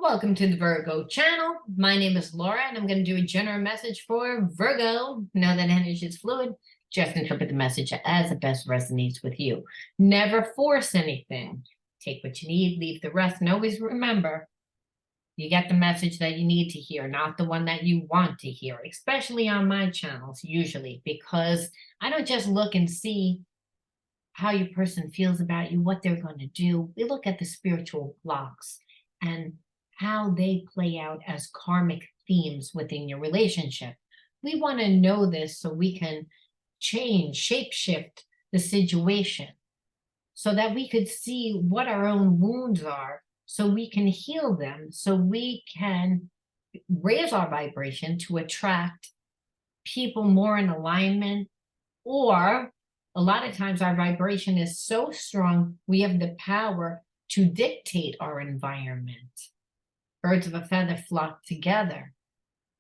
Welcome to the Virgo channel. My name is Laura, and I'm going to do a general message for Virgo. Know that energy is fluid. Just interpret the message as it best resonates with you. Never force anything. Take what you need, leave the rest, and always remember, you get the message that you need to hear, not the one that you want to hear, especially on my channels, usually, because I don't just look and see how your person feels about you, what they're going to do. We look at the spiritual blocks and how they play out as karmic themes within your relationship. We want to know this so we can change, shapeshift the situation so that we could see what our own wounds are, so we can heal them, so we can raise our vibration to attract people more in alignment. Or a lot of times our vibration is so strong, we have the power to dictate our environment. Birds of a feather flock together.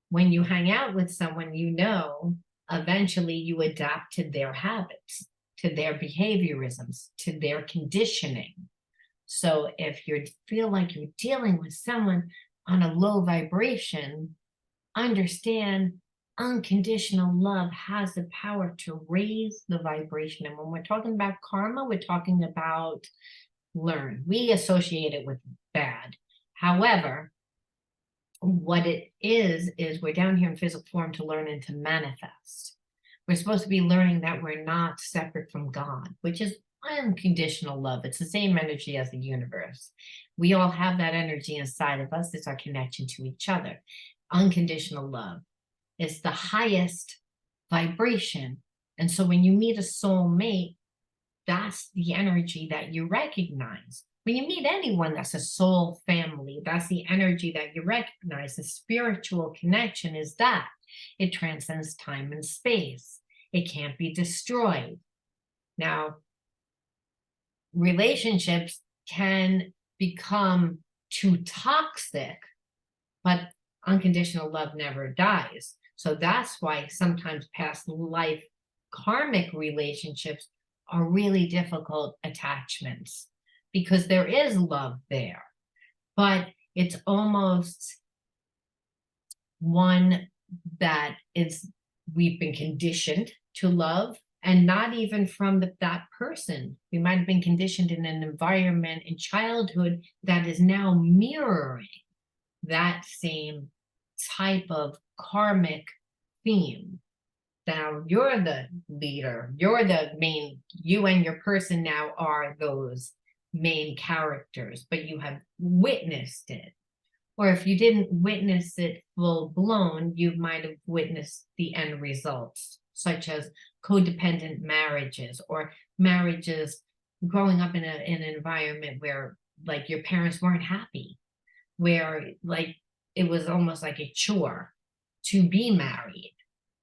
When you hang out with someone, you know, eventually you adapt to their habits, to their behaviorisms, to their conditioning. So if you feel like you're dealing with someone on a low vibration, understand unconditional love has the power to raise the vibration. And when we're talking about karma, we're talking about learn. We associate it with bad. However, what it is we're down here in physical form to learn and to manifest. We're supposed to be learning that we're not separate from God, which is unconditional love. It's the same energy as the universe. We all have that energy inside of us. It's our connection to each other. Unconditional love is the highest vibration. And so when you meet a soulmate, that's the energy that you recognize. When you meet anyone that's a soul family, that's the energy that you recognize. The spiritual connection is that. It transcends time and space. It can't be destroyed. Now, relationships can become too toxic, but unconditional love never dies. So that's why sometimes past life karmic relationships are really difficult attachments, because there is love there, but it's almost one that we've been conditioned to love, and not even from that person. We might have been conditioned in an environment in childhood that is now mirroring that same type of karmic theme. Now you're the leader, you're the main, you and your person now are those main characters, but you have witnessed it. Or if you didn't witness it full blown, you might have witnessed the end results, such as codependent marriages, or marriages growing up in an environment where like your parents weren't happy, where like it was almost like a chore to be married.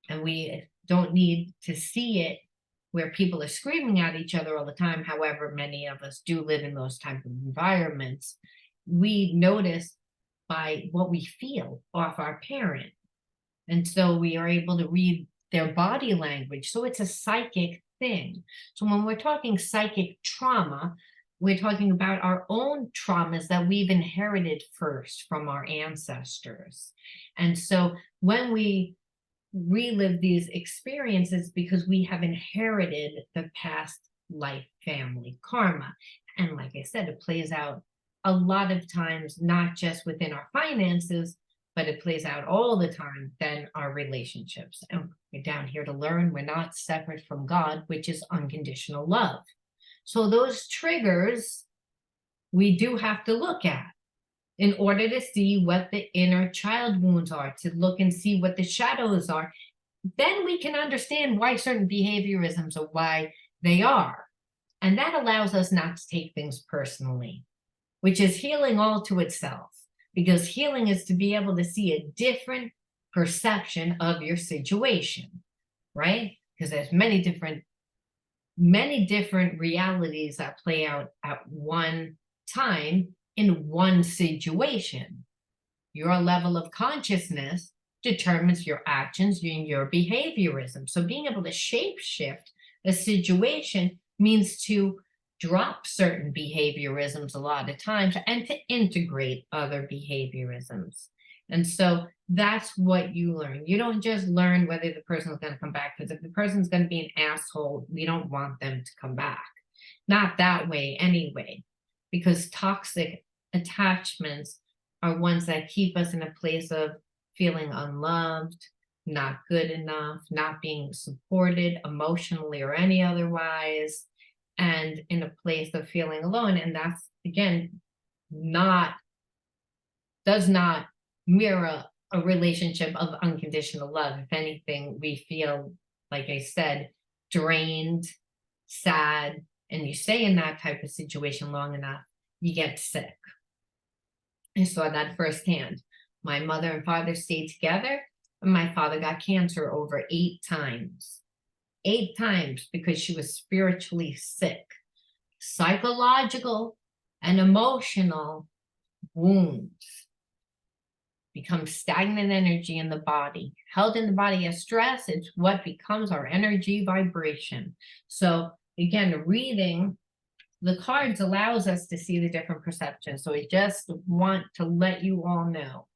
And we don't need to see it where people are screaming at each other all the time. However, many of us do live in those type of environments. We notice by what we feel off our parent. And so we are able to read their body language. So it's a psychic thing. So when we're talking psychic trauma, we're talking about our own traumas that we've inherited first from our ancestors. And so when we relive these experiences, because we have inherited the past life family karma. And like I said, it plays out a lot of times, not just within our finances, but it plays out all the time in our relationships. And we're down here to learn we're not separate from God, which is unconditional love. So those triggers we do have to look at in order to see what the inner child wounds are, to look and see what the shadows are. Then we can understand why certain behaviorisms are why they are. And that allows us not to take things personally, which is healing all to itself, because healing is to be able to see a different perception of your situation, right? Because there's many different realities that play out at one time in one situation. Your level of consciousness determines your actions and your behaviorism. So being able to shape shift a situation means to drop certain behaviorisms a lot of times and to integrate other behaviorisms. And so that's what you learn. You don't just learn whether the person is going to come back, because if the person's going to be an asshole, we don't want them to come back. Not that way anyway, because toxic attachments are ones that keep us in a place of feeling unloved, not good enough, not being supported emotionally or any otherwise, and in a place of feeling alone. And that's, again, does not mirror a relationship of unconditional love. If anything, we feel, like I said, drained, sad, and you stay in that type of situation long enough, you get sick. I saw that firsthand. My mother and father stayed together, and my father got cancer over 8 times. 8 times, because she was spiritually sick. Psychological and emotional wounds become stagnant energy in the body. Held in the body as stress, it's what becomes our energy vibration. So again, reading the cards allows us to see the different perceptions. So I just want to let you all know.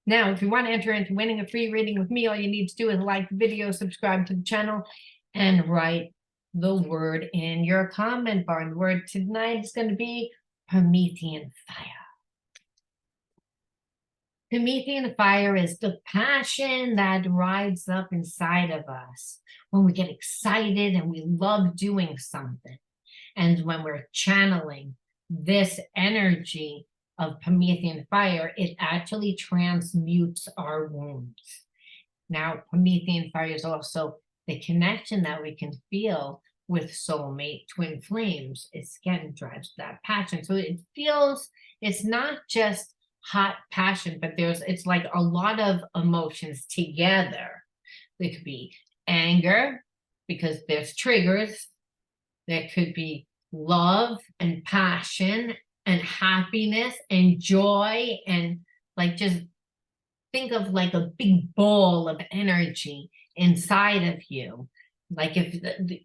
Now, if you want to enter into winning a free reading with me, all you need to do is like the video, subscribe to the channel, and write the word in your comment bar. And the word tonight is going to be Promethean Fire. Promethean Fire is the passion that rides up inside of us when we get excited and we love doing something. And when we're channeling this energy of Promethean Fire, it actually transmutes our wounds. Now, Promethean Fire is also the connection that we can feel with soulmate twin flames. It's, again, drives that passion. So it feels, it's not just hot passion, but it's like a lot of emotions together. There could be anger, because there's triggers. There could be love and passion and happiness and joy, and like, just think of like a big ball of energy inside of you. Like, if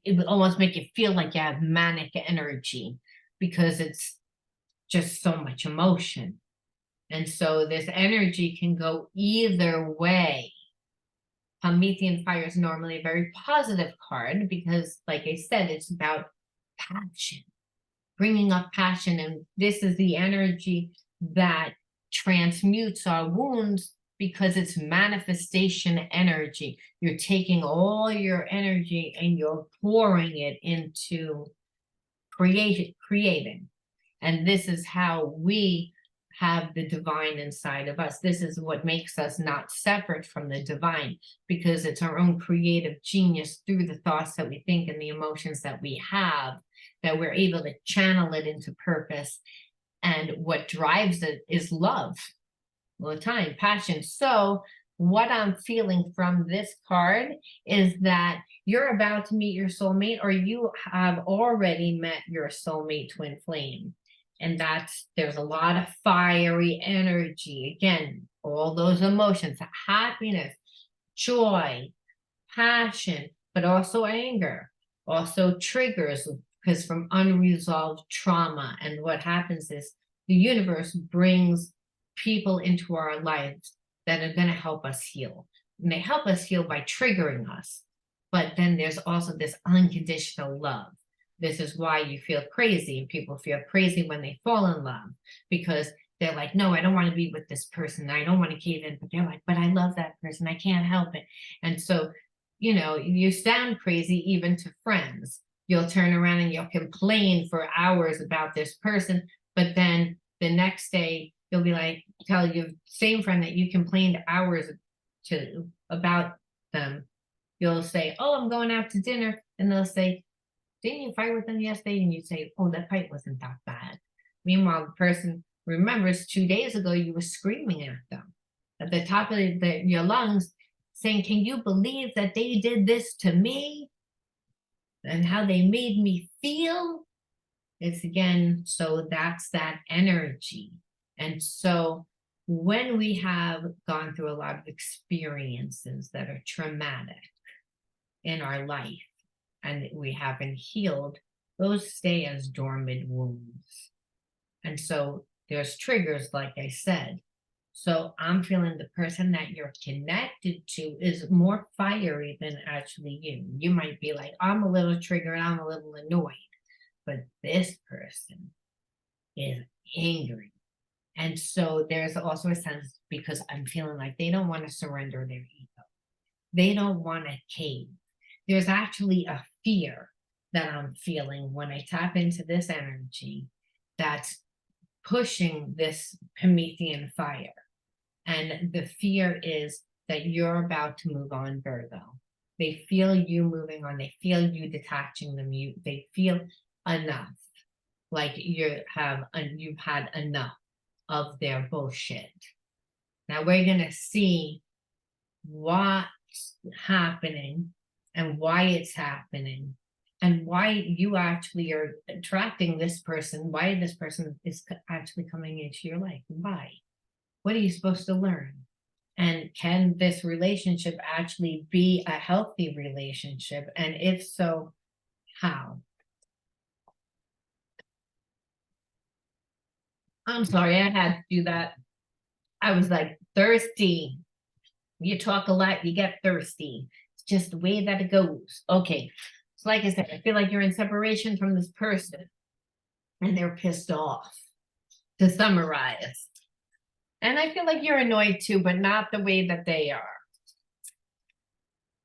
it would almost make you feel like you have manic energy, because it's just so much emotion. And so this energy can go either way. Promethean Fire is normally a very positive card because, like I said, it's about passion, bringing up passion. And this is the energy that transmutes our wounds, because it's manifestation energy. You're taking all your energy and you're pouring it into creating. And this is how we have the divine inside of us. This is what makes us not separate from the divine, because it's our own creative genius through the thoughts that we think and the emotions that we have, that we're able to channel it into purpose. And what drives it is love all the time, passion. So what I'm feeling from this card is that you're about to meet your soulmate, or you have already met your soulmate twin flame. And there's a lot of fiery energy. Again, all those emotions, happiness, joy, passion, but also anger, also triggers, because from unresolved trauma. And what happens is the universe brings people into our lives that are going to help us heal. And they help us heal by triggering us. But then there's also this unconditional love. This is why you feel crazy, and people feel crazy when they fall in love, because they're like, no, I don't want to be with this person. I don't want to cave in. But they're like, but I love that person. I can't help it. And so, you sound crazy even to friends. You'll turn around and you'll complain for hours about this person. But then the next day, you'll be like, tell your same friend that you complained hours to about them. You'll say, oh, I'm going out to dinner. And they'll say, didn't you fight with them yesterday? And you say, oh, that fight wasn't that bad. Meanwhile, the person remembers 2 days ago you were screaming at them at the top of your lungs, saying, can you believe that they did this to me? And how they made me feel? It's, again, so that's that energy. And so when we have gone through a lot of experiences that are traumatic in our life, and we haven't healed, those stay as dormant wounds. And so there's triggers, like I said. So I'm feeling the person that you're connected to is more fiery than actually you. You might be like, I'm a little triggered, I'm a little annoyed. But this person is angry. And so there's also a sense, because I'm feeling like they don't want to surrender their ego. They don't want to cave. There's actually a fear that I'm feeling when I tap into this energy that's pushing this Promethean fire. And the fear is that you're about to move on, Virgo. They feel you moving on. They feel you detaching them. They feel enough, like you've had enough of their bullshit. Now we're gonna see what's happening and why it's happening and why you actually are attracting this person, why this person is actually coming into your life. Why? What are you supposed to learn? And can this relationship actually be a healthy relationship? And if so, how? I'm sorry, I had to do that. I was like thirsty. You talk a lot, you get thirsty. It's just the way that it goes. Okay. So like I said, I feel like you're in separation from this person and they're pissed off, to summarize. And I feel like you're annoyed too, but not the way that they are.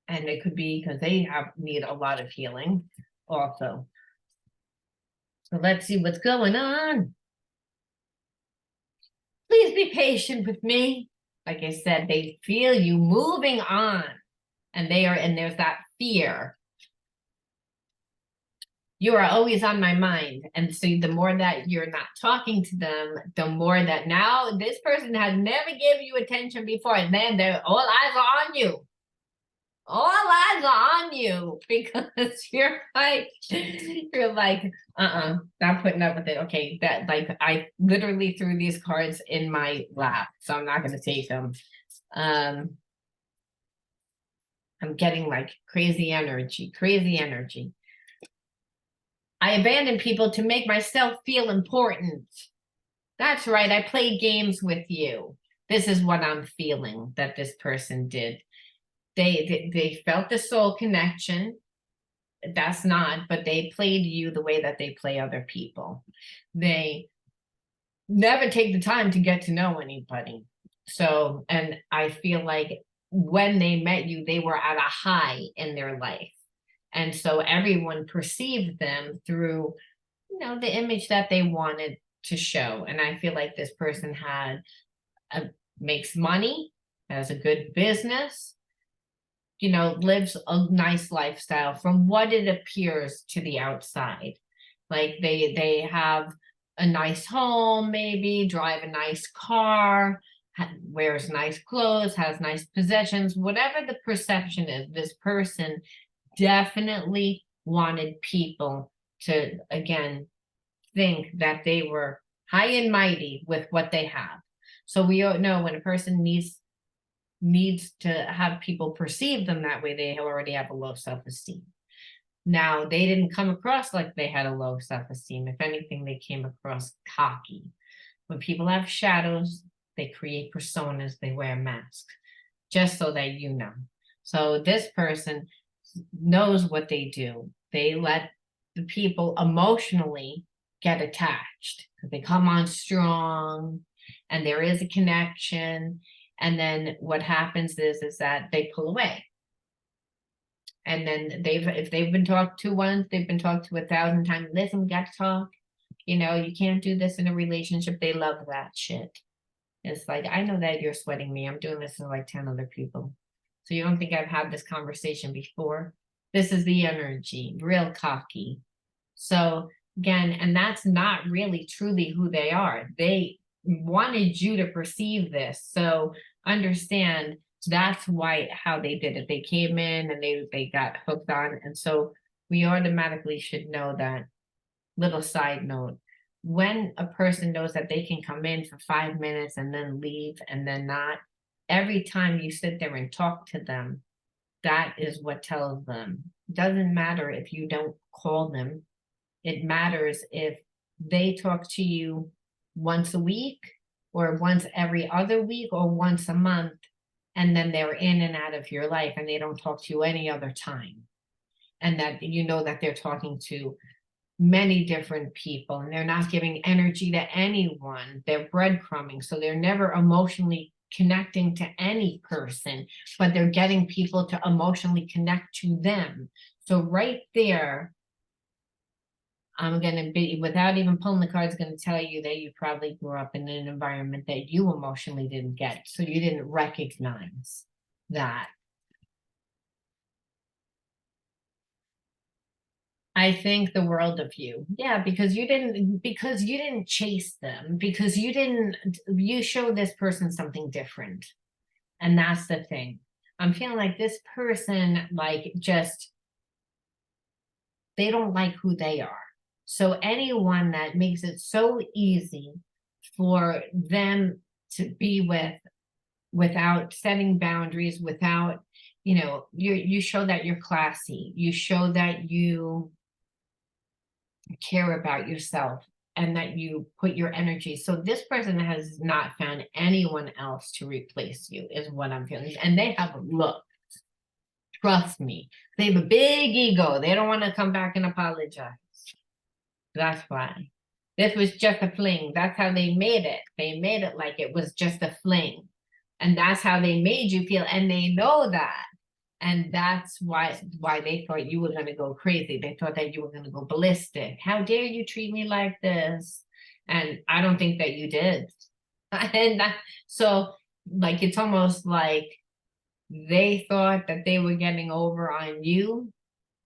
And it could be because they need a lot of healing also. So let's see what's going on. Please be patient with me. Like I said, they feel you moving on. And there's that fear. You are always on my mind. And so the more that you're not talking to them, the more that now this person has never given you attention before. And then all eyes are on you. All eyes are on you because you're like, not putting up with it. Okay, that like I literally threw these cards in my lap, so I'm not gonna take them. I'm getting like crazy energy. I abandoned people to make myself feel important. That's right, I played games with you. This is what I'm feeling that this person did. They felt the soul connection. That's not, but they played you the way that they play other people. They never take the time to get to know anybody. So, and I feel like when they met you, they were at a high in their life. And so everyone perceived them through, the image that they wanted to show. And I feel like this person makes money, has a good business, lives a nice lifestyle from what it appears to the outside. Like they have a nice home, maybe drive a nice car, wears nice clothes, has nice possessions, whatever the perception is, this person definitely wanted people to, again, think that they were high and mighty with what they have. So we all know when a person needs to have people perceive them that way, they already have a low self-esteem. Now, they didn't come across like they had a low self-esteem. If anything, they came across cocky. When people have shadows, they create personas, they wear masks, just so that you know. So this person knows what they do. They let the people emotionally get attached. They come on strong, and there is a connection. And then what happens is that they pull away. And then if they've been talked to once, they've been talked to 1,000 times. Listen, we got to talk. You can't do this in a relationship. They love that shit. It's like, I know that you're sweating me. I'm doing this to like 10 other people. So you don't think I've had this conversation before? This is the energy, real cocky. So again, and that's not really truly who they are. They wanted you to perceive this. So understand that's how they did it. They came in and they got hooked on. And so we automatically should know that. Little side note, when a person knows that they can come in for 5 minutes and then leave and then not, every time you sit there and talk to them, that is what tells them. Doesn't matter if you don't call them, it matters if they talk to you once a week or once every other week or once a month, and then they're in and out of your life and they don't talk to you any other time. And that you know that they're talking to many different people and they're not giving energy to anyone. They're breadcrumbing. So they're never emotionally connecting to any person, but they're getting people to emotionally connect to them. So right there, I'm going to be, without even pulling the cards, going to tell you that you probably grew up in an environment that you emotionally didn't get. So you didn't recognize that. I think the world of you. Yeah, because you didn't chase them, because you showed this person something different. And that's the thing. I'm feeling like this person, like, just, they don't like who they are. So anyone that makes it so easy for them to be with without setting boundaries, without, you show that you're classy, you show that you care about yourself and that you put your energy. So this person has not found anyone else to replace you, is what I'm feeling. And they have a look. Trust me, they have a big ego. They don't want to come back and apologize. That's why. This was just a fling. That's how they made it. They made it like it was just a fling. And that's how they made you feel. And they know that. And that's why they thought you were going to go crazy. They thought that you were going to go ballistic. How dare you treat me like this? And I don't think that you did. And so, like, it's almost like they thought that they were getting over on you,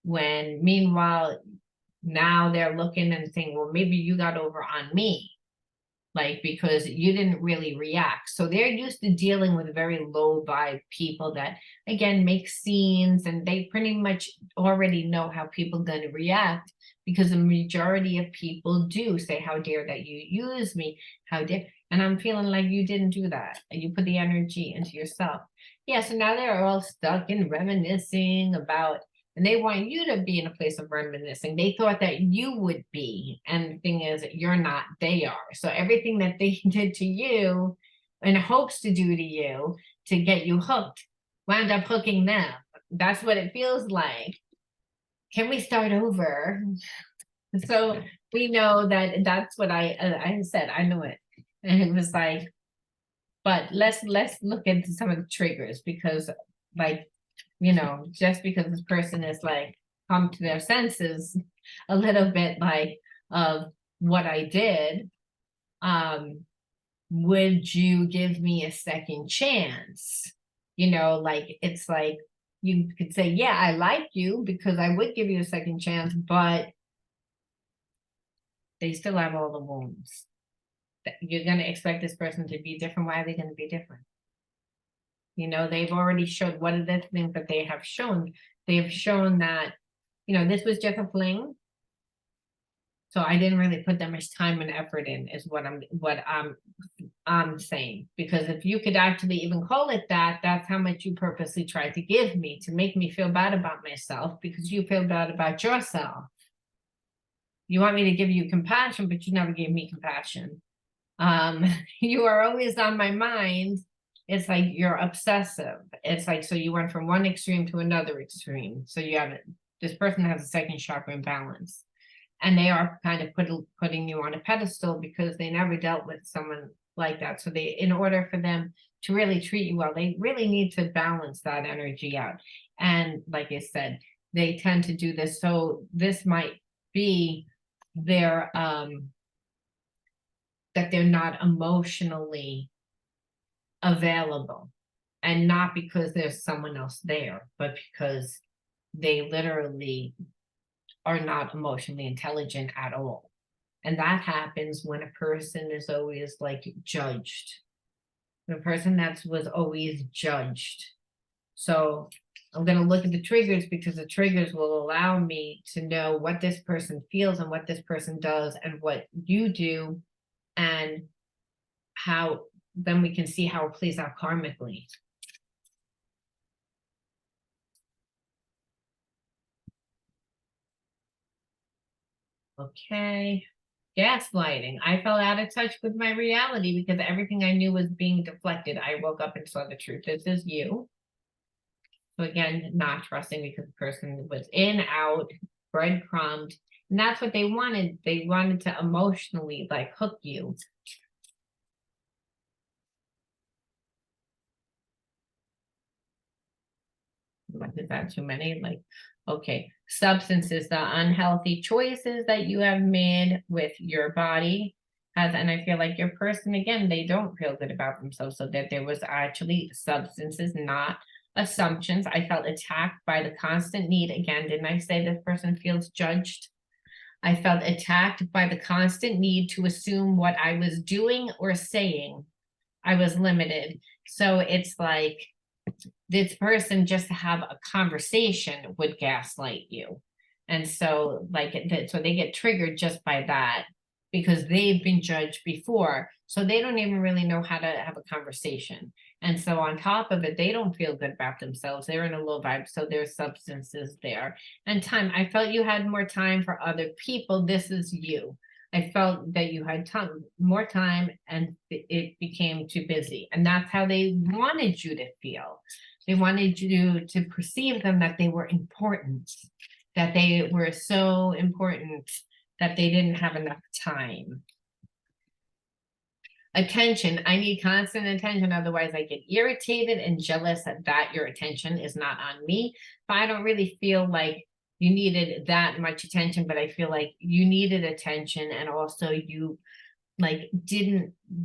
when meanwhile, now they're looking and saying, well, maybe you got over on me. Like, because you didn't really react. So they're used to dealing with very low vibe people that, again, make scenes, and they pretty much already know how people are going to react, because the majority of people do say, how dare that you use me? How dare? And I'm feeling like you didn't do that. You put the energy into yourself. Yeah, so now they're all stuck in reminiscing about, and they want you to be in a place of reminiscing. They thought that you would be. And the thing is, you're not, they are. So everything that they did to you and hopes to do to you to get you hooked, wound up hooking them. That's what it feels like. Can we start over? So we know that that's what I said. I knew it. And it was like, but let's look into some of the triggers, because, like, just because this person is like come to their senses a little bit, like, of what I did, would you give me a second chance? Like, it's like, you could say, yeah, I like you because I would give you a second chance, but they still have all the wounds. You're going to expect this person to be different. Why are they going to be different? They've already showed, what are the things that they have shown? They have shown that, this was just a fling. So I didn't really put that much time and effort in, is what I'm saying. Because if you could actually even call it that, that's how much you purposely tried to give me, to make me feel bad about myself, because you feel bad about yourself. You want me to give you compassion, but you never gave me compassion. You are always on my mind. It's like you're obsessive. It's like, so you went from one extreme to another extreme. So you have this person has a second chakra imbalance, and they are kind of putting you on a pedestal because they never dealt with someone like that. So in order for them to really treat you well, they really need to balance that energy out. And like I said, they tend to do this. So this might be their, that they're not emotionally available, and not because there's someone else there, but because they literally are not emotionally intelligent at all. And that happens when a person is always like judged. The person that was always judged. So I'm going to look at the triggers, because the triggers will allow me to know what this person feels and what this person does and what you do, and how then we can see how it plays out karmically. Okay. Gaslighting. I fell out of touch with my reality because everything I knew was being deflected. I woke up and saw the truth. This is you. So again, not trusting because the person was in, out, breadcrumbed. And that's what they wanted. They wanted to emotionally like hook you. Like, is that too many? Like, okay. Substances, the unhealthy choices that you have made with your body has, and I feel like your person, again, they don't feel good about themselves. So that there was actually substances, not assumptions. I felt attacked by the constant need. Again, didn't I say this person feels judged? I felt attacked by the constant need to assume what I was doing or saying. I was limited. So it's like this person, just to have a conversation, would gaslight you. And so like so they get triggered just by that because they've been judged before. So they don't even really know how to have a conversation. And so on top of it, they don't feel good about themselves. They're in a low vibe. So there's substances there. And time. I felt you had more time for other people. This is you. I felt that you had more time and it became too busy. And that's how they wanted you to feel. They wanted you to perceive them that they were important, that they were so important that they didn't have enough time. Attention. I need constant attention. Otherwise, I get irritated and jealous that your attention is not on me. But I don't really feel like you needed that much attention, but I feel like you needed attention, and also you like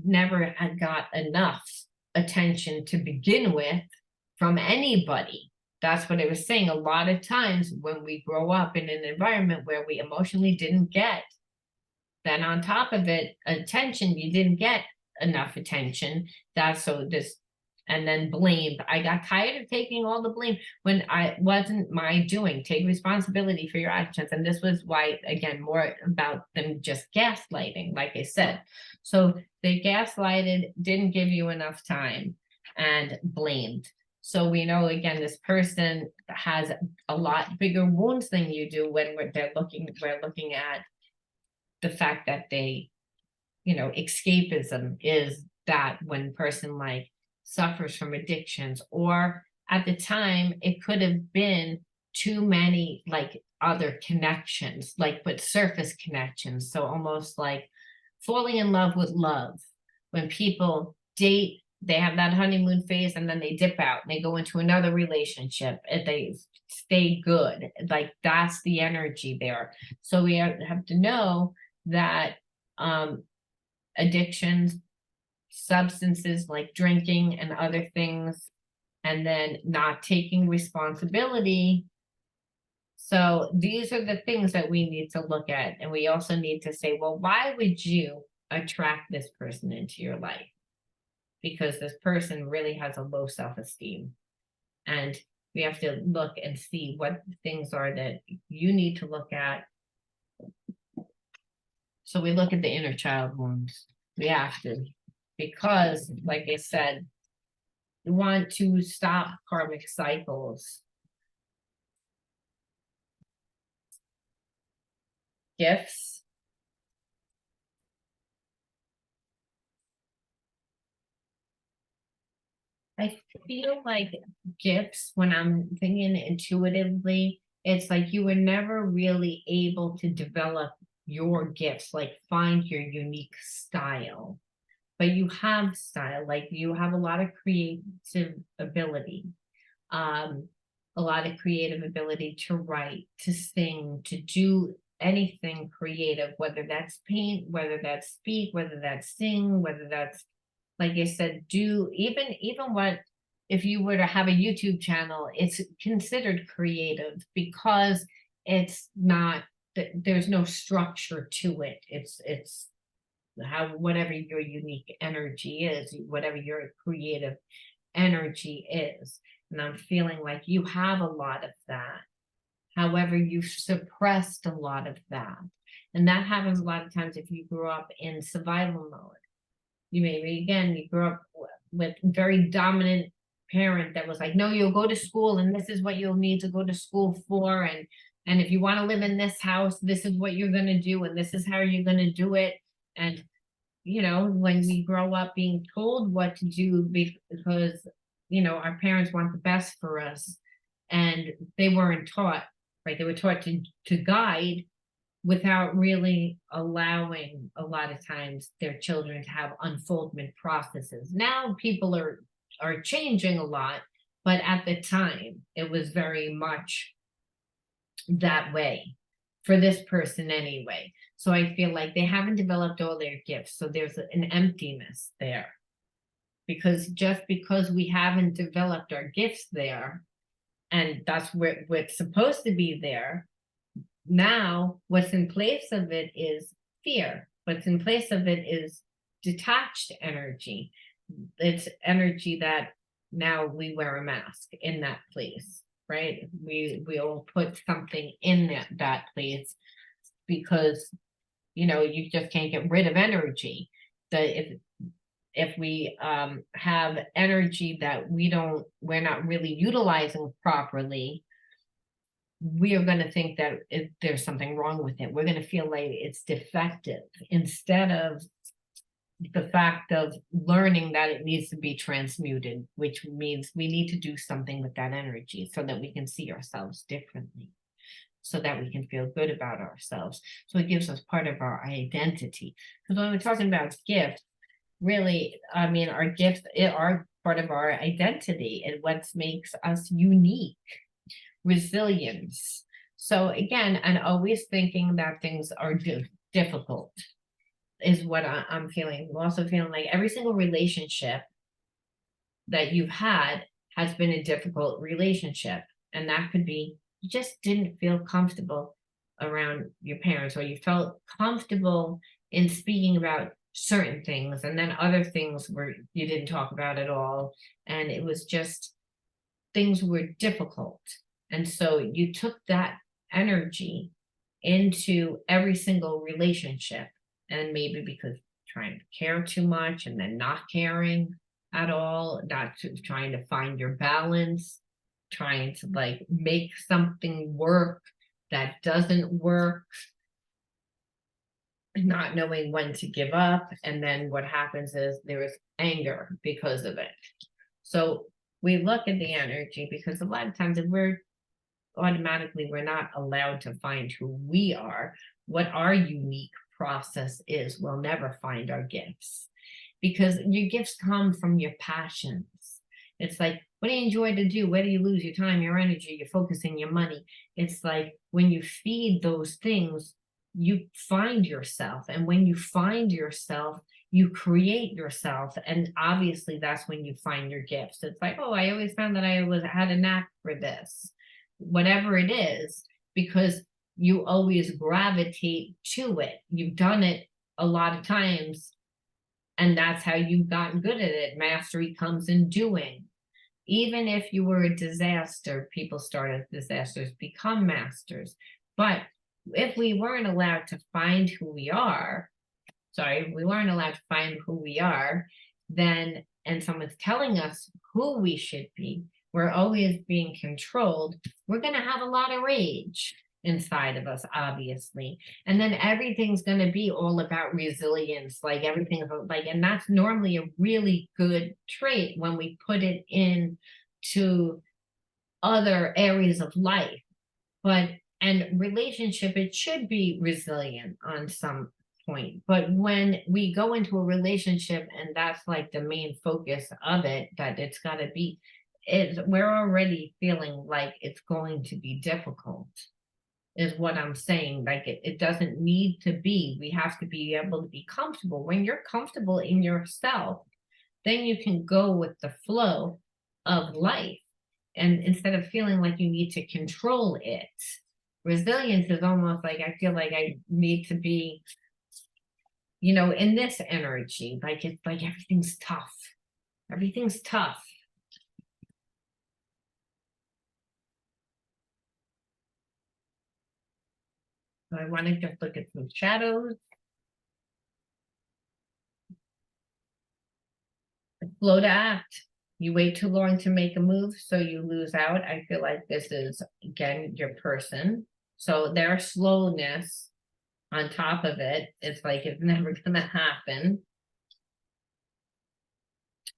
never had got enough attention to begin with from anybody. That's what I was saying. A lot of times when we grow up in an environment where we emotionally didn't get, then on top of it, attention, you didn't get enough attention. That's so this, and then blamed. I got tired of taking all the blame when I wasn't my doing. Take responsibility for your actions. And this was why, again, more about them just gaslighting, like I said. So they gaslighted, didn't give you enough time, and blamed. So we know, again, this person has a lot bigger wounds than you do when we're looking at the fact that they, escapism is that when person like suffers from addictions, or at the time it could have been too many like other connections, like but surface connections. So almost like falling in love with love. When people date, they have that honeymoon phase and then they dip out and they go into another relationship and they stay good. Like that's the energy there. So we have to know that addictions, substances like drinking and other things, and then not taking responsibility. So these are the things that we need to look at. And we also need to say, well, why would you attract this person into your life? Because this person really has a low self-esteem. And we have to look and see what things are that you need to look at. So we look at the inner child wounds. We have to, because like I said, we want to stop karmic cycles. Gifts. I feel like gifts, when I'm thinking intuitively, it's like you were never really able to develop your gifts, like find your unique style. But you have style, like you have a lot of creative ability, a lot of creative ability to write, to sing, to do anything creative, whether that's paint, whether that's speak, whether that's sing, whether that's, like I said, do even what, if you were to have a YouTube channel, it's considered creative because it's not, there's no structure to it. It's how, whatever your unique energy is, whatever your creative energy is. And I'm feeling like you have a lot of that. However, you've suppressed a lot of that. And that happens a lot of times if you grew up in survival mode. You maybe, again, you grew up with very dominant parent that was like, no, you'll go to school and this is what you'll need to go to school for. And And if you want to live in this house, this is what you're going to do, and this is how you're going to do it. And, you know, when we grow up being told what to do because, you know, our parents want the best for us, and they weren't taught, right? They were taught to guide without really allowing a lot of times their children to have unfoldment processes. Now people are changing a lot, but at the time it was very much that way for this person anyway. So I feel like they haven't developed all their gifts. So there's an emptiness there. Because just because we haven't developed our gifts there, and that's where what's supposed to be there, now what's in place of it is fear. What's in place of it is detached energy. It's energy that now we wear a mask in that place, right? We all put something in that place because, you know, you just can't get rid of energy. That if we have energy that we're not really utilizing properly, we are going to think that there's something wrong with it. We're going to feel like it's defective instead of the fact of learning that it needs to be transmuted, which means we need to do something with that energy so that we can see ourselves differently, so that we can feel good about ourselves. So it gives us part of our identity. Because when we're talking about gifts, really, I mean, our gifts are part of our identity and what makes us unique. Resilience. So again, and always thinking that things are difficult is what I'm feeling. I'm also feeling like every single relationship that you've had has been a difficult relationship. And that could be you just didn't feel comfortable around your parents, or you felt comfortable in speaking about certain things, and then other things where you didn't talk about at all. And it was just things were difficult. And so you took that energy into every single relationship, and maybe because trying to care too much and then not caring at all, not trying to find your balance, trying to like make something work that doesn't work, not knowing when to give up. And then what happens is there is anger because of it. So we look at the energy because a lot of times if we're not allowed to find who we are, what our unique process is, we'll never find our gifts, because your gifts come from your passions. It's like, what do you enjoy to do? Where do you lose your time, your energy, your focus, and your money? It's like when you feed those things, you find yourself. And when you find yourself, you create yourself. And obviously that's when you find your gifts. It's like, oh, I always found that I had a knack for this, whatever it is, because you always gravitate to it. You've done it a lot of times, and that's how you've gotten good at it. Mastery comes in doing. Even if you were a disaster, people start as disasters, become masters. But if we weren't allowed to find who we are, then, and someone's telling us who we should be, we're always being controlled, we're going to have a lot of rage inside of us, obviously. And then everything's going to be all about resilience, like everything, like, and that's normally a really good trait when we put it into other areas of life. And relationship, it should be resilient on some point. But when we go into a relationship and that's like the main focus of it, that it's got to be, we're already feeling like it's going to be difficult, is what I'm saying. Like it doesn't need to be. We have to be able to be comfortable. When you're comfortable in yourself, then you can go with the flow of life. And instead of feeling like you need to control it, resilience is almost like, I feel like I need to be, in this energy, like it's like everything's tough. Everything's tough. So I want to just look at some shadows. Slow to act. You wait too long to make a move, so you lose out. I feel like this is, again, your person. So their slowness on top of it, it's like it's never gonna happen.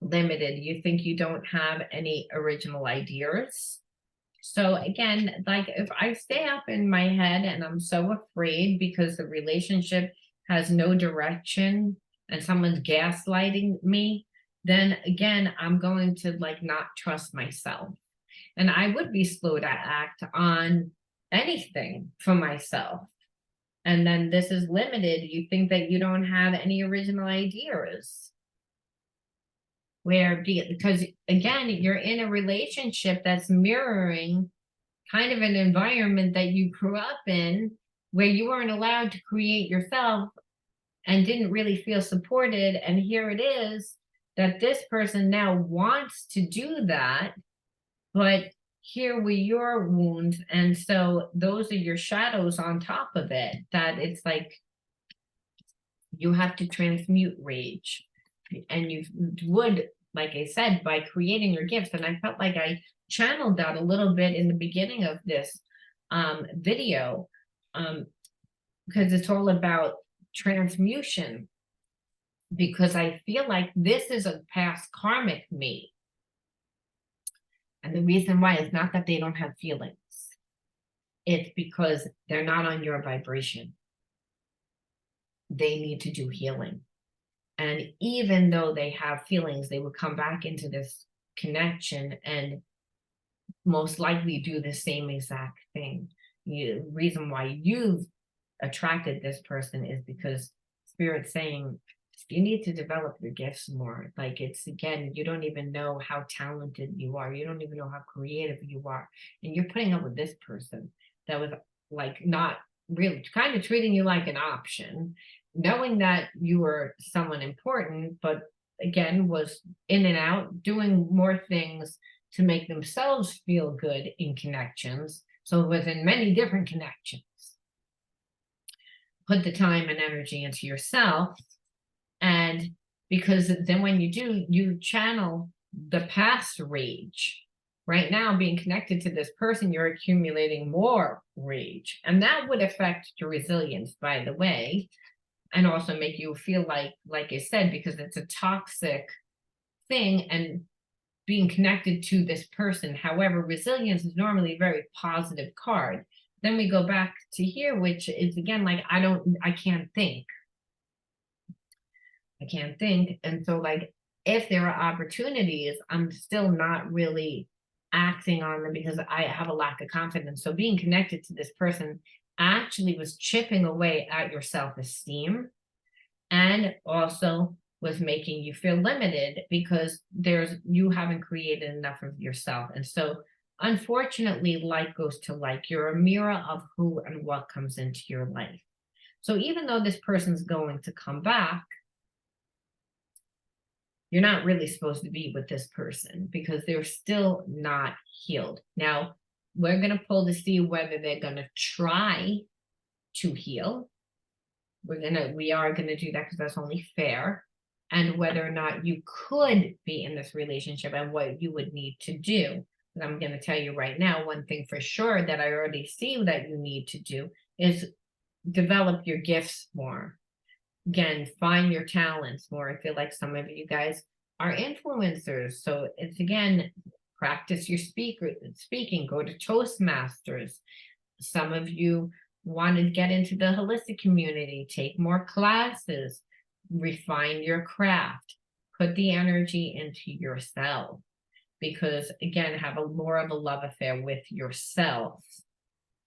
Limited, you think you don't have any original ideas. So again, like if I stay up in my head and I'm so afraid because the relationship has no direction and someone's gaslighting me, then again, I'm going to like not trust myself. And I would be slow to act on anything for myself. And then this is limited. You think that you don't have any original ideas. Because again, you're in a relationship that's mirroring kind of an environment that you grew up in where you weren't allowed to create yourself and didn't really feel supported. And here it is that this person now wants to do that, but here were your wounds. And so those are your shadows on top of it, that it's like you have to transmute rage. And you would, like I said, by creating your gifts. And I felt like I channeled that a little bit in the beginning of this video, because it's all about transmutation. Because I feel like this is a past karmic me. And the reason why is not that they don't have feelings. It's because they're not on your vibration. They need to do healing. And even though they have feelings, they would come back into this connection and most likely do the same exact thing. The reason why you've attracted this person is because Spirit's saying you need to develop your gifts more. Like it's, again, you don't even know how talented you are. You don't even know how creative you are. And you're putting up with this person that was like not really kind of treating you like an option, knowing that you were someone important, but again, was in and out, doing more things to make themselves feel good in connections. So within many different connections, put the time and energy into yourself. And because then when you do, you channel the past rage. Right now, being connected to this person, you're accumulating more rage. And that would affect your resilience, by the way, and also make you feel like I said, because it's a toxic thing and being connected to this person. However, resilience is normally a very positive card. Then we go back to here, which is again, like, I can't think. I can't think. And so like, if there are opportunities, I'm still not really acting on them because I have a lack of confidence. So being connected to this person actually was chipping away at your self-esteem and also was making you feel limited because you haven't created enough of yourself. And so unfortunately, like goes to like, you're a mirror of who and what comes into your life. So even though this person's going to come back, you're not really supposed to be with this person because they're still not healed. Now, we're going to pull to see whether they're going to try to heal. We are going to do that because that's only fair. And whether or not you could be in this relationship and what you would need to do. And I'm going to tell you right now, one thing for sure that I already see that you need to do is develop your gifts more. Again, find your talents more. I feel like some of you guys are influencers. So it's, again, practice your speaking, go to Toastmasters. Some of you want to get into the holistic community, take more classes, refine your craft, put the energy into yourself. Because again, have more of a love affair with yourself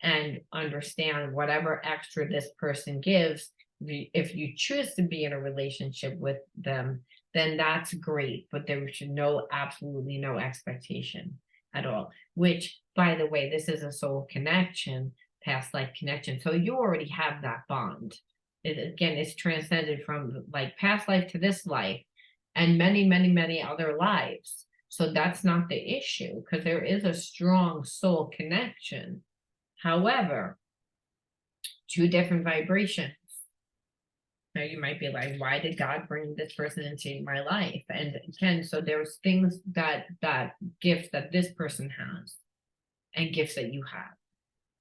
and understand whatever extra this person gives. If you choose to be in a relationship with them, then that's great, but there should absolutely no expectation at all. Which, by the way, this is a soul connection, past life connection. So you already have that bond. Again, it's transcended from like past life to this life and many, many, many other lives. So that's not the issue because there is a strong soul connection. However, two different vibrations. Now you might be like, why did God bring this person into my life? And again, so there's things that gifts that this person has and gifts that you have.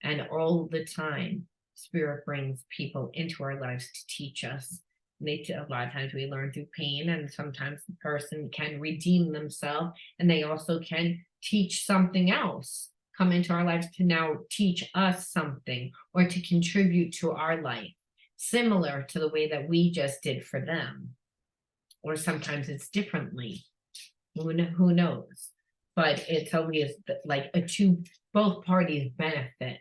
And all the time, Spirit brings people into our lives to teach us. A lot of times we learn through pain, and sometimes the person can redeem themselves, and they also can teach something else, come into our lives to now teach us something or to contribute to our life, similar to the way that we just did for them. Or sometimes it's differently. Who knows? But it's always like both parties benefit.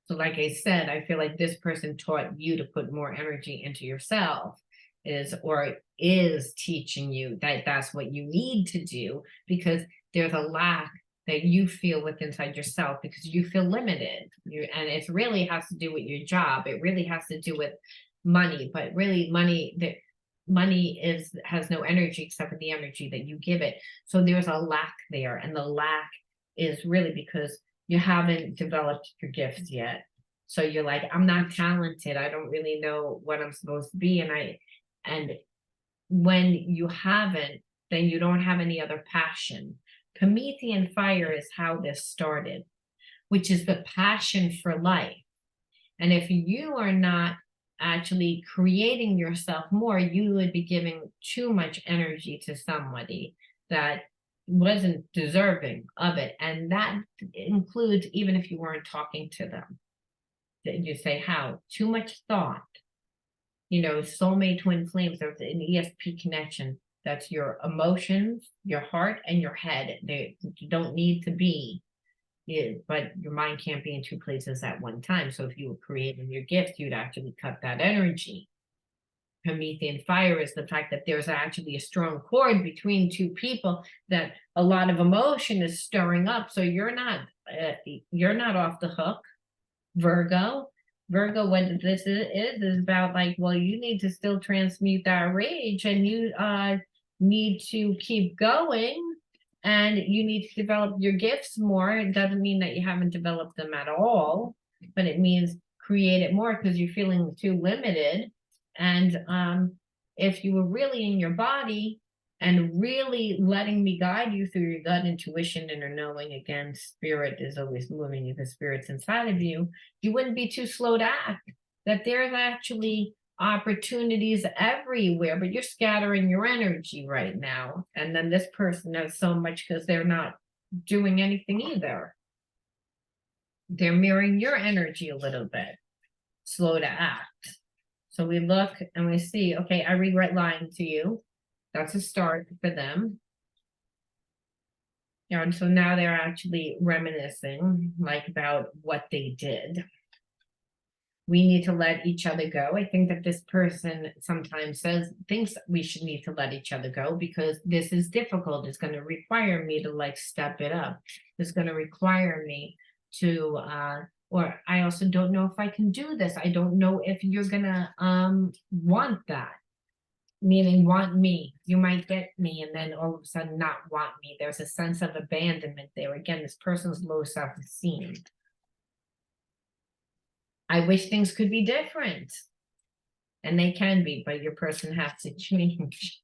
So like I said, I feel like this person taught you to put more energy into yourself, is teaching you that that's what you need to do, because there's a lack that you feel within inside yourself because you feel limited. And it really has to do with your job. It really has to do with money, but really money has no energy except for the energy that you give it. So there's a lack there, and the lack is really because you haven't developed your gifts yet. So you're like, I'm not talented. I don't really know what I'm supposed to be. And when you haven't, then you don't have any other passion. Promethean Fire is how this started, which is the passion for life. And if you are not actually creating yourself more, you would be giving too much energy to somebody that wasn't deserving of it. And that includes even if you weren't talking to them. You say, how? Too much thought. Soulmate twin flames, there's an ESP connection. That's your emotions, your heart, and your head. They don't need to be, but your mind can't be in two places at one time. So if you were creating your gift, you'd actually cut that energy. Promethean Fire is the fact that there's actually a strong cord between two people, that a lot of emotion is stirring up. So you're not off the hook, Virgo. What this is about, like, well, you need to still transmute that rage, and you need to keep going, and you need to develop your gifts more. It doesn't mean that you haven't developed them at all, but it means create it more because you're feeling too limited. And if you were really in your body and really letting me guide you through your gut intuition, inner knowing, again, spirit is always moving you because spirit's inside of you, you wouldn't be too slow to act. That there's actually opportunities everywhere, but you're scattering your energy right now. And then this person knows so much because they're not doing anything either. They're mirroring your energy a little bit, slow to act. So we look and we see, okay, I regret lying to you. That's a start for them. And so now they're actually reminiscing, like, about what they did. We need to let each other go. I think that this person sometimes thinks we should need to let each other go because this is difficult. It's going to require me to like step it up. It's going to require me to, or I also don't know if I can do this. I don't know if you're going to want that. Meaning want me. You might get me and then all of a sudden not want me. There's a sense of abandonment there. Again, this person's low self-esteem. I wish things could be different. And they can be, but your person has to change.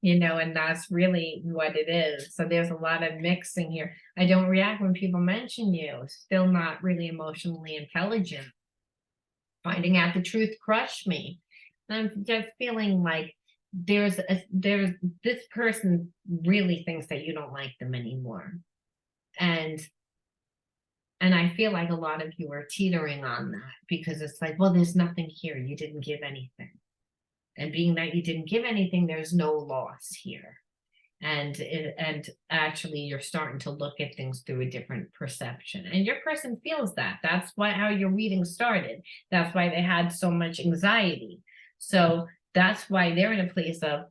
And that's really what it is. So there's a lot of mixing here. I don't react when people mention you. Still not really emotionally intelligent. Finding out the truth crushed me. I'm just feeling like there's this person really thinks that you don't like them anymore. And I feel like a lot of you are teetering on that because it's like, well, there's nothing here. You didn't give anything. And being that you didn't give anything, there's no loss here. And actually you're starting to look at things through a different perception. And your person feels that. That's how your reading started. That's why they had so much anxiety. So that's why they're in a place of,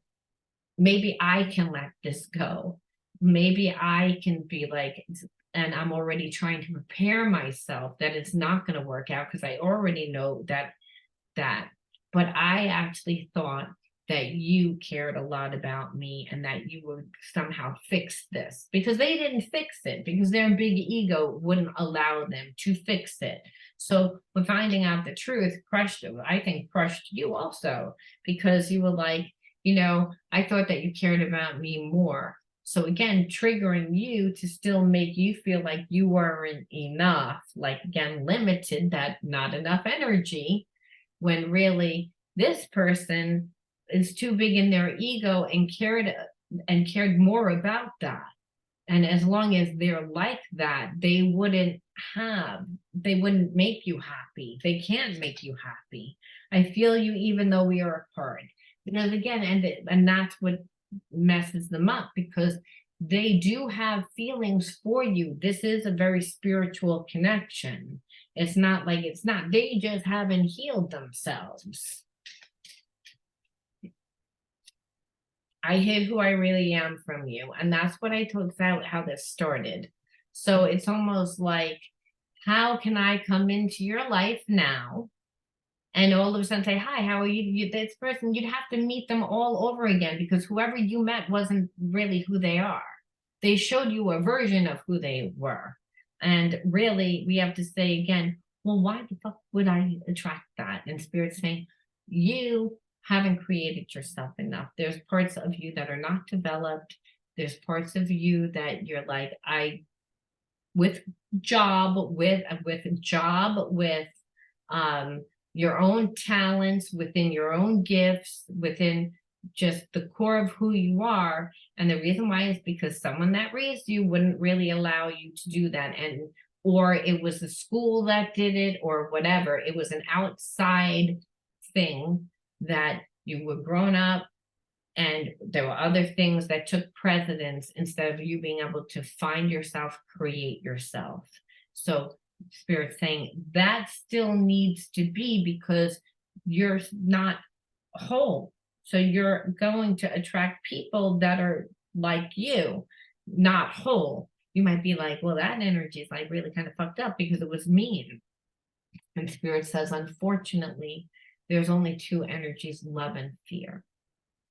maybe I can let this go. Maybe I can be like, and I'm already trying to prepare myself that it's not going to work out because I already know that. But I actually thought that you cared a lot about me and that you would somehow fix this, because they didn't fix it because their big ego wouldn't allow them to fix it. So when finding out the truth crushed you also, because you were like, I thought that you cared about me more. So again, triggering you to still make you feel like you weren't enough, like again, limited, that not enough energy, when really this person is too big in their ego and cared more about that. And as long as they're like that, they wouldn't make you happy. They can't make you happy. I feel you even though we are apart. Because again, and that's what messes them up, because they do have feelings for you. This is a very spiritual connection. It's not they just haven't healed themselves. I hid who I really am from you. And that's what I told about how this started. So it's almost like, how can I come into your life now and all of a sudden say, hi, how are you? This person, you'd have to meet them all over again, because whoever you met wasn't really who they are. They showed you a version of who they were. And really, we have to say again, well, why the fuck would I attract that? And Spirit's saying, you haven't created yourself enough. There's parts of you that are not developed. There's parts of you that you're like, with your own talents, within your own gifts, within just the core of who you are. And the reason why is because someone that raised you wouldn't really allow you to do that. And or it was the school that did it, or whatever. It was an outside thing that you were grown up, and there were other things that took precedence instead of you being able to find yourself, create yourself. So Spirit saying that still needs to be, because you're not whole. So you're going to attract people that are like you, not whole. You might be like, well, that energy is like really kind of fucked up because it was mean. And Spirit says, unfortunately, there's only two energies, love and fear.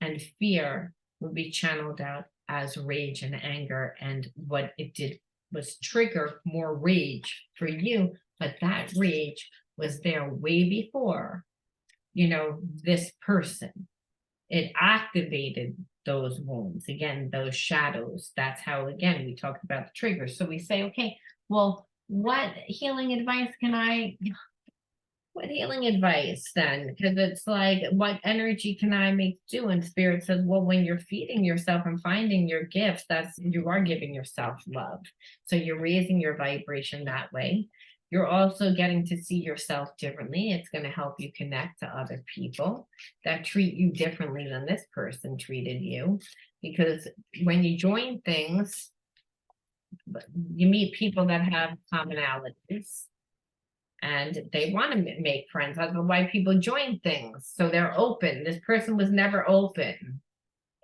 And fear will be channeled out as rage and anger. And what it did was trigger more rage for you. But that rage was there way before, this person. It activated those wounds, again, those shadows. That's how, again, we talked about the triggers. So we say, okay, well, what healing advice then? Because it's like, what energy can I make do? And Spirit says, well, when you're feeding yourself and finding your gifts, you are giving yourself love. So you're raising your vibration that way. You're also getting to see yourself differently. It's going to help you connect to other people that treat you differently than this person treated you. Because when you join things, you meet people that have commonalities. And they want to make friends. That's why people join things. So they're open. This person was never open.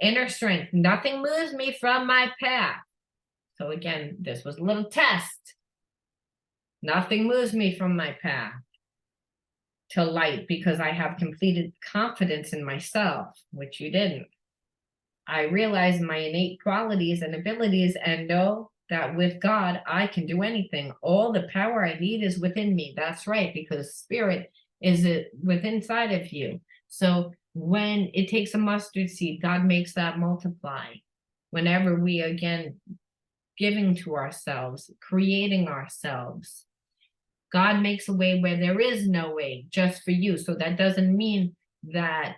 Inner strength. Nothing moves me from my path. So again, this was a little test. Nothing moves me from my path to light, because I have completed confidence in myself, which you didn't. I realize my innate qualities and abilities and know that with God, I can do anything. All the power I need is within me. That's right, because Spirit is within inside of you. So when it takes a mustard seed, God makes that multiply. Whenever we, again, giving to ourselves, creating ourselves, God makes a way where there is no way, just for you. So that doesn't mean that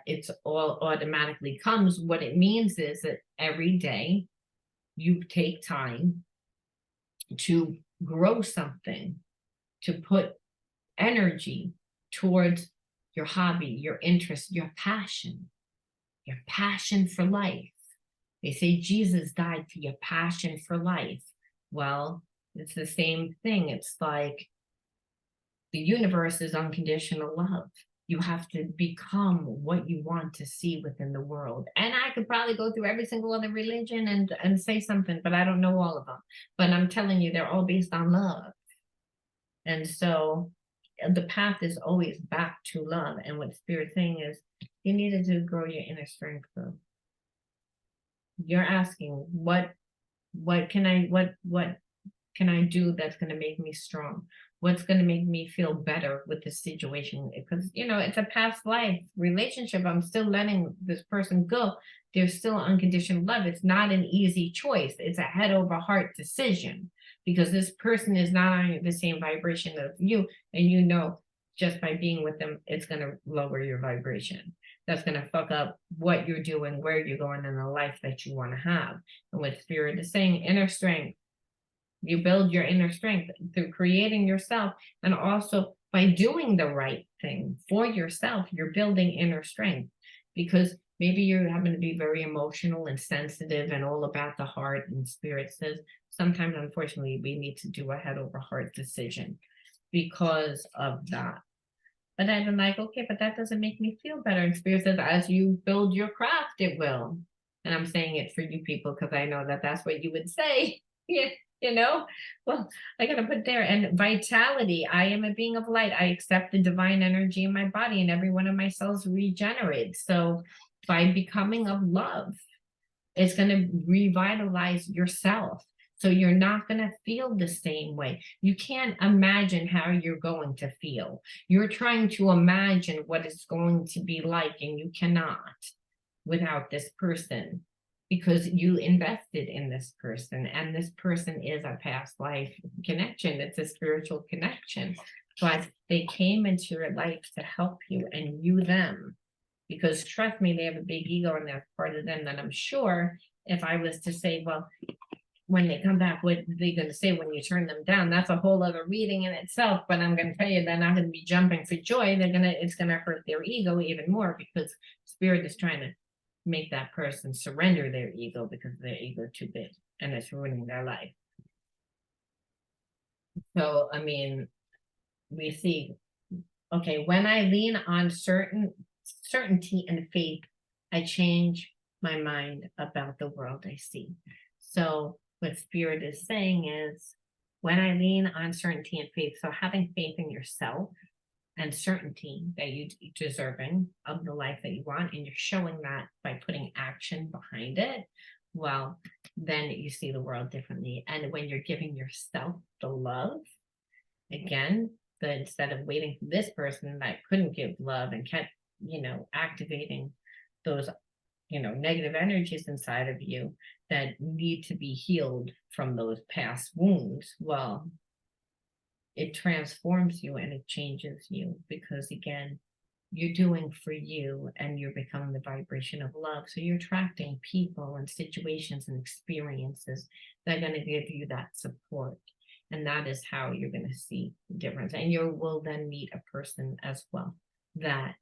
it's all automatically comes. What it means is that every day you take time to grow something, to put energy towards your hobby, your interest, your passion for life. They say Jesus died for your passion for life. Well, it's the same thing. It's like the universe is unconditional love. You have to become what you want to see within the world. And I could probably go through every single other religion and say something, but I don't know all of them. But I'm telling you, they're all based on love. And so the path is always back to love. And what Spirit's saying is, you needed to grow your inner strength though. You're asking, what can I do that's going to make me strong? What's going to make me feel better with this situation? Because, you know, it's a past life relationship. I'm still letting this person go. There's still unconditional love. It's not an easy choice. It's a head over heart decision because this person is not on the same vibration of you. And you know, just by being with them, it's going to lower your vibration. That's going to fuck up what you're doing, where you're going in the life that you want to have. And what Spirit is saying, inner strength. You build your inner strength through creating yourself, and also by doing the right thing for yourself. You're building inner strength because maybe you're having to be very emotional and sensitive and all about the heart. And Spirit says sometimes, unfortunately, we need to do a head over heart decision because of that. But I'm like, okay, but that doesn't make me feel better. And Spirit says, as you build your craft, it will. And I'm saying it for you people because I know that that's what you would say. Yeah. You know, well, I gotta put there. And vitality. I am a being of light. I accept the divine energy in my body, and every one of my cells regenerates. So by becoming of love, it's going to revitalize yourself. So you're not going to feel the same way. You can't imagine how you're going to feel. You're trying to imagine what it's going to be like, and you cannot without this person, because you invested in this person, and this person is a past life connection. It's a spiritual connection, but they came into your life to help you and you them, because trust me, they have a big ego, and that's part of them that I'm sure if I was to say, well, when they come back, what are they going to say when you turn them down? That's a whole other reading in itself, but I'm going to tell you, they're not going to be jumping for joy. It's going to hurt their ego even more, because Spirit is trying to make that person surrender their ego, because their ego is too big and it's ruining their life. So, I mean, we see, okay, when I lean on certainty and faith, I change my mind about the world I see. So what Spirit is saying is, when I lean on certainty and faith, so having faith in yourself and certainty that you're deserving of the life that you want, and you're showing that by putting action behind it, well, then you see the world differently. And when you're giving yourself the love, again, that instead of waiting for this person that couldn't give love and kept, you know, activating those, you know, negative energies inside of you that need to be healed from those past wounds, well, it transforms you and it changes you, because again, you're doing for you and you're becoming the vibration of love. So you're attracting people and situations and experiences that are going to give you that support. And that is how you're going to see the difference. And you will then meet a person as well that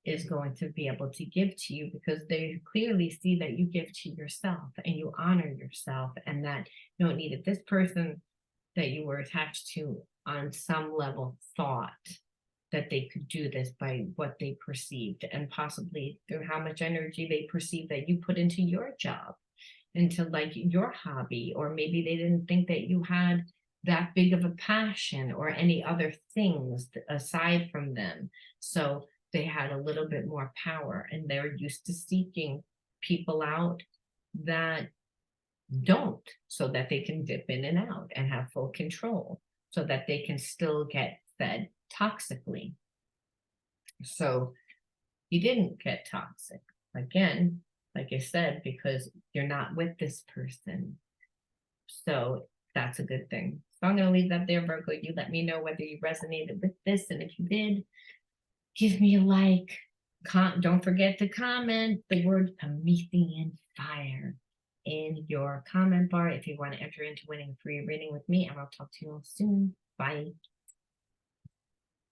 is going to be able to give to you, because they clearly see that you give to yourself and you honor yourself, and that you don't need it. This person that you were attached to on some level thought that they could do this by what they perceived, and possibly through how much energy they perceived that you put into your job, into like your hobby, or maybe they didn't think that you had that big of a passion or any other things aside from them. So they had a little bit more power, and they're used to seeking people out that don't, so that they can dip in and out and have full control, so that they can still get fed toxically. So you didn't get toxic, again, like I said, because you're not with this person. So that's a good thing. So I'm going to leave that there, Virgo. You let me know whether you resonated with this, and if you did, give me a like. Don't forget to comment the word Promethean Fire in your comment bar if you want to enter into winning a free reading with me. And I'll talk to you all soon. Bye.